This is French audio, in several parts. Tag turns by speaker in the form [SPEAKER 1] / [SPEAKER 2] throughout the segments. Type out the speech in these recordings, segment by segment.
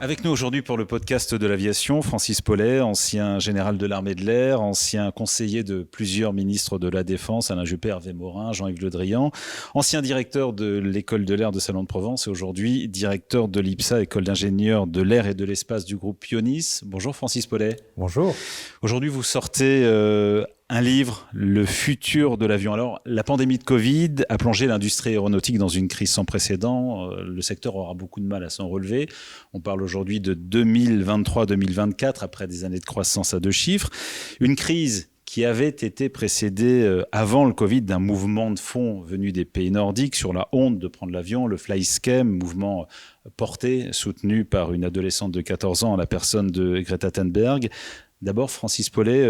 [SPEAKER 1] Avec nous aujourd'hui pour le podcast de l'aviation, Francis Paulet, ancien général de l'armée de l'air, ancien conseiller de plusieurs ministres de la Défense, Alain Juppé, Hervé Morin, Jean-Yves Le Drian, ancien directeur de l'école de l'air de Salon de Provence et aujourd'hui directeur de l'IPSA, école d'ingénieurs de l'air et de l'espace du groupe Pionis. Bonjour Francis Paulet.
[SPEAKER 2] Bonjour.
[SPEAKER 1] Aujourd'hui vous sortez un livre, Le futur de l'avion. Alors, la pandémie de Covid a plongé l'industrie aéronautique dans une crise sans précédent. Le secteur aura beaucoup de mal à s'en relever. On parle aujourd'hui de 2023-2024, après des années de croissance à deux chiffres. Une crise qui avait été précédée avant le Covid d'un mouvement de fond venu des pays nordiques sur la honte de prendre l'avion, le flyscam, mouvement porté, soutenu par une adolescente de 14 ans à la personne de Greta Thunberg. D'abord, Francis Paulet,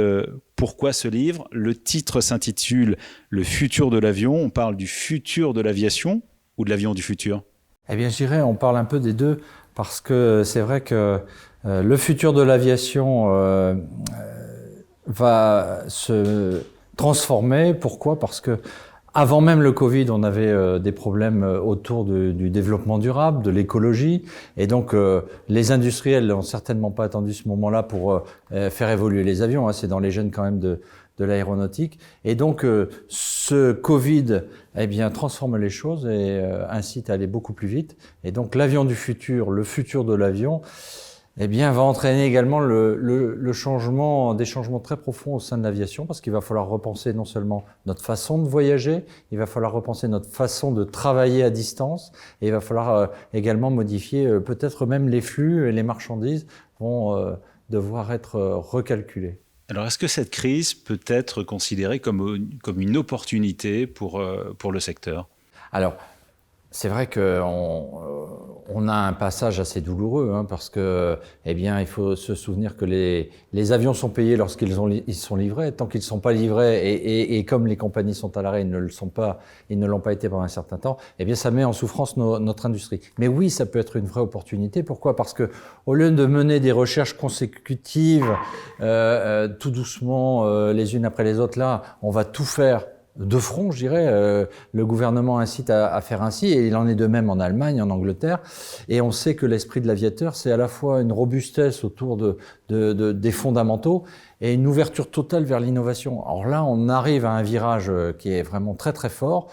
[SPEAKER 1] pourquoi ce livre ? Le titre s'intitule « Le futur de l'avion ». On parle du futur de l'aviation ou de l'avion du futur ?
[SPEAKER 2] Eh bien, je dirais, on parle un peu des deux, parce que c'est vrai que le futur de l'aviation va se transformer. Pourquoi ? Parce que avant même le Covid, on avait des problèmes autour du développement durable, de l'écologie. Et donc, les industriels n'ont certainement pas attendu ce moment-là pour faire évoluer les avions. C'est dans les gènes quand même de l'aéronautique. Et donc, ce Covid transforme les choses et incite à aller beaucoup plus vite. Et donc, l'avion du futur, le futur de l'avion, va entraîner également le changement, des changements très profonds au sein de l'aviation, parce qu'il va falloir repenser non seulement notre façon de voyager, il va falloir repenser notre façon de travailler à distance, et il va falloir également modifier peut-être même les flux et les marchandises vont devoir être recalculées.
[SPEAKER 1] Alors, est-ce que cette crise peut être considérée comme une opportunité pour le secteur ?
[SPEAKER 2] Alors, c'est vrai qu'on a un passage assez douloureux, parce que, il faut se souvenir que les avions sont payés lorsqu'ils sont livrés. Tant qu'ils ne sont pas livrés et comme les compagnies sont à l'arrêt, ils ne l'ont pas été pendant un certain temps. Ça met en souffrance notre industrie. Mais oui, ça peut être une vraie opportunité. Pourquoi ? Parce que au lieu de mener des recherches consécutives, tout doucement, les unes après les autres, là, on va tout faire de front, je dirais. Le gouvernement incite à faire ainsi, et il en est de même en Allemagne, en Angleterre. Et on sait que l'esprit de l'aviateur, c'est à la fois une robustesse autour des fondamentaux et une ouverture totale vers l'innovation. Alors là, on arrive à un virage qui est vraiment très très fort.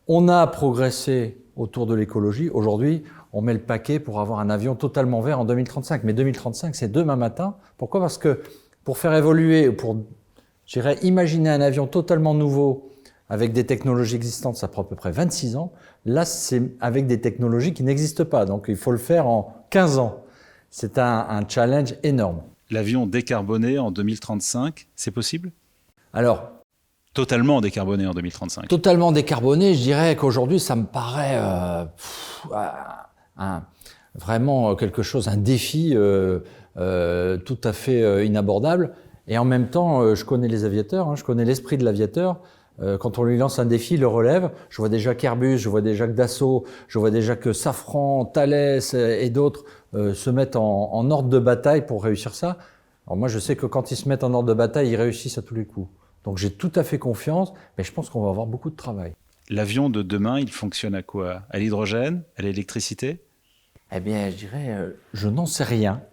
[SPEAKER 2] On a progressé autour de l'écologie. Aujourd'hui, on met le paquet pour avoir un avion totalement vert en 2035. Mais 2035, c'est demain matin. Pourquoi ? Parce que pour faire évoluer, imaginer un avion totalement nouveau avec des technologies existantes, ça prend à peu près 26 ans. Là, c'est avec des technologies qui n'existent pas. Donc, il faut le faire en 15 ans. C'est un challenge énorme.
[SPEAKER 1] L'avion décarboné en 2035, c'est possible ?
[SPEAKER 2] Alors,
[SPEAKER 1] totalement décarboné en 2035.
[SPEAKER 2] Totalement décarboné, je dirais qu'aujourd'hui, ça me paraît vraiment quelque chose, un défi tout à fait inabordable. Et en même temps, je connais les aviateurs, je connais l'esprit de l'aviateur. Quand on lui lance un défi, il le relève. Je vois déjà qu'Airbus, je vois déjà que Dassault, je vois déjà que Safran, Thales et d'autres se mettent en ordre de bataille pour réussir ça. Alors moi, je sais que quand ils se mettent en ordre de bataille, ils réussissent à tous les coups. Donc j'ai tout à fait confiance, mais je pense qu'on va avoir beaucoup de travail.
[SPEAKER 1] L'avion de demain, il fonctionne à quoi ? À l'hydrogène ? À l'électricité ?
[SPEAKER 2] Je dirais, je n'en sais rien.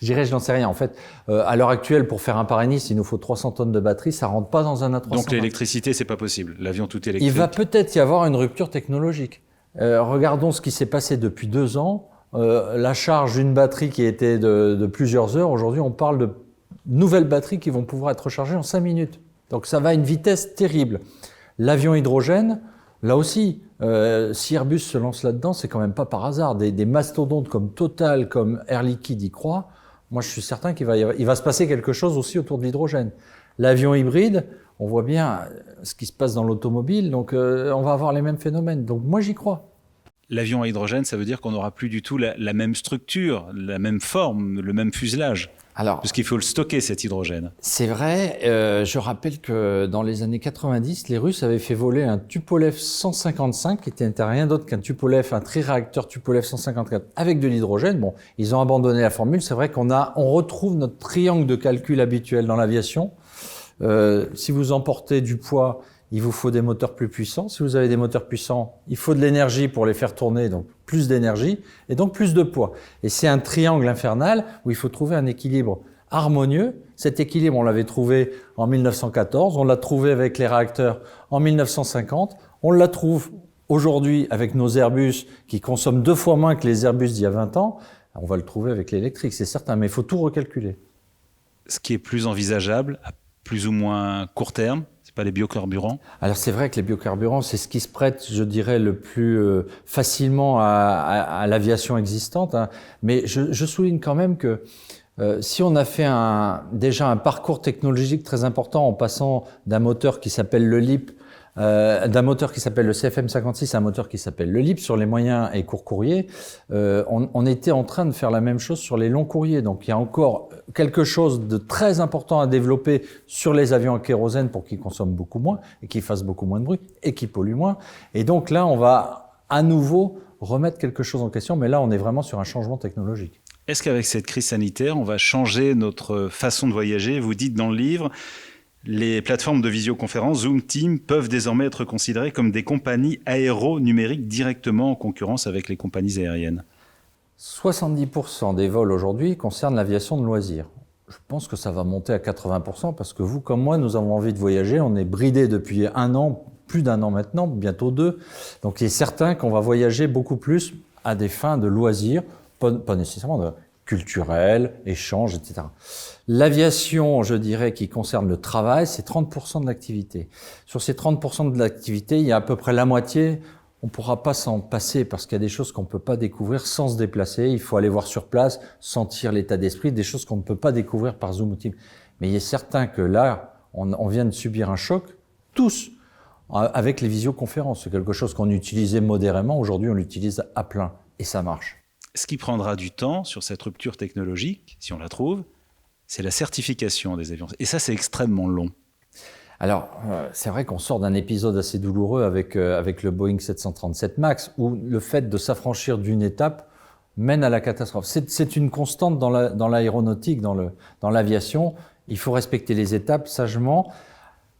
[SPEAKER 2] Je n'en sais rien. En fait, à l'heure actuelle, pour faire un Paris-Nice, il nous faut 300 tonnes de batterie. Ça rentre pas dans un A320.
[SPEAKER 1] Donc l'électricité, c'est pas possible. L'avion tout électrique.
[SPEAKER 2] Il va peut-être y avoir une rupture technologique. Regardons ce qui s'est passé depuis 2 ans. La charge d'une batterie qui était de plusieurs heures. Aujourd'hui, on parle de nouvelles batteries qui vont pouvoir être rechargées en 5 minutes. Donc ça va à une vitesse terrible. L'avion hydrogène, là aussi, si Airbus se lance là-dedans, c'est quand même pas par hasard. Des mastodontes comme Total, comme Air Liquide y croient. Moi, je suis certain qu'il va se passer quelque chose aussi autour de l'hydrogène. L'avion hybride, on voit bien ce qui se passe dans l'automobile, donc on va avoir les mêmes phénomènes. Donc moi, j'y crois.
[SPEAKER 1] L'avion à hydrogène, ça veut dire qu'on n'aura plus du tout la même structure, la même forme, le même fuselage. Alors, puisqu'il faut le stocker, cet hydrogène.
[SPEAKER 2] C'est vrai. Je rappelle que dans les années 90, les Russes avaient fait voler un Tupolev 155, qui n'était rien d'autre qu'un Tupolev, un triréacteur Tupolev 154 avec de l'hydrogène. Bon, ils ont abandonné la formule. C'est vrai on retrouve notre triangle de calcul habituel dans l'aviation. Si vous emportez du poids, il vous faut des moteurs plus puissants. Si vous avez des moteurs puissants, il faut de l'énergie pour les faire tourner, donc plus d'énergie, et donc plus de poids. Et c'est un triangle infernal où il faut trouver un équilibre harmonieux. Cet équilibre, on l'avait trouvé en 1914, on l'a trouvé avec les réacteurs en 1950, on la trouve aujourd'hui avec nos Airbus qui consomment 2 fois moins que les Airbus d'il y a 20 ans. On va le trouver avec l'électrique, c'est certain, mais il faut tout recalculer.
[SPEAKER 1] Ce qui est plus envisageable à plus ou moins court terme, c'est pas les biocarburants?
[SPEAKER 2] Alors c'est vrai que les biocarburants, c'est ce qui se prête, je dirais, le plus facilement à l'aviation existante, hein. Mais je souligne quand même que si on a fait déjà un parcours technologique très important en passant d'un moteur qui s'appelle le LEAP, d'un moteur qui s'appelle le CFM56 à un moteur qui s'appelle le LEAP sur les moyens et courts courriers, on était en train de faire la même chose sur les longs courriers. Donc il y a encore quelque chose de très important à développer sur les avions à kérosène pour qu'ils consomment beaucoup moins et qu'ils fassent beaucoup moins de bruit et qu'ils polluent moins. Et donc là, on va à nouveau remettre quelque chose en question, mais là, on est vraiment sur un changement technologique.
[SPEAKER 1] Est-ce qu'avec cette crise sanitaire, on va changer notre façon de voyager? Vous dites dans le livre, les plateformes de visioconférence Zoom Team peuvent désormais être considérées comme des compagnies aéronumériques directement en concurrence avec les compagnies aériennes.
[SPEAKER 2] 70% des vols aujourd'hui concernent l'aviation de loisirs. Je pense que ça va monter à 80% parce que vous, comme moi, nous avons envie de voyager. On est bridés depuis 1 an, plus d'1 an maintenant, bientôt 2. Donc il est certain qu'on va voyager beaucoup plus à des fins de loisirs, pas nécessairement de culturel, échange, etc. L'aviation, je dirais, qui concerne le travail, c'est 30% de l'activité. Sur ces 30% de l'activité, il y a à peu près la moitié, on ne pourra pas s'en passer parce qu'il y a des choses qu'on ne peut pas découvrir sans se déplacer. Il faut aller voir sur place, sentir l'état d'esprit, des choses qu'on ne peut pas découvrir par Zoom ou Teams. Mais il est certain que là, on vient de subir un choc, tous, avec les visioconférences. C'est quelque chose qu'on utilisait modérément. Aujourd'hui, on l'utilise à plein et ça marche.
[SPEAKER 1] Ce qui prendra du temps sur cette rupture technologique, si on la trouve, c'est la certification des avions. Et ça, c'est extrêmement long.
[SPEAKER 2] Alors, c'est vrai qu'on sort d'un épisode assez douloureux avec le Boeing 737 MAX, où le fait de s'affranchir d'une étape mène à la catastrophe. C'est une constante dans l'aéronautique, dans l'aviation. Il faut respecter les étapes sagement.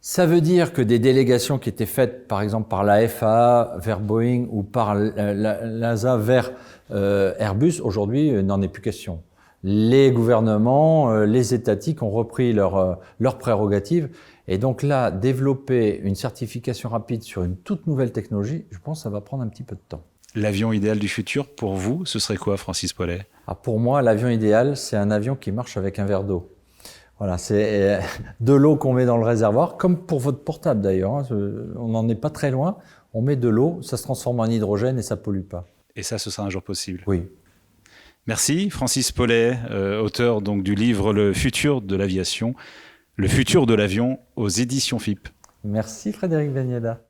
[SPEAKER 2] Ça veut dire que des délégations qui étaient faites, par exemple, par la FAA vers Boeing ou par l'ASA vers Airbus, aujourd'hui, n'en est plus question. Les gouvernements, les étatiques ont repris leurs prérogatives. Et donc là, développer une certification rapide sur une toute nouvelle technologie, je pense que ça va prendre un petit peu de temps.
[SPEAKER 1] L'avion idéal du futur, pour vous, ce serait quoi, Francis Paulet?
[SPEAKER 2] Pour moi, l'avion idéal, c'est un avion qui marche avec un verre d'eau. Voilà, c'est de l'eau qu'on met dans le réservoir, comme pour votre portable d'ailleurs, hein. On n'en est pas très loin. On met de l'eau, ça se transforme en hydrogène et ça pollue pas.
[SPEAKER 1] Et ça, ce sera un jour possible?
[SPEAKER 2] Oui.
[SPEAKER 1] Merci, Francis Paulet, auteur donc du livre Le futur de l'aviation, le futur de l'avion aux éditions FIP.
[SPEAKER 2] Merci Frédéric Beniada.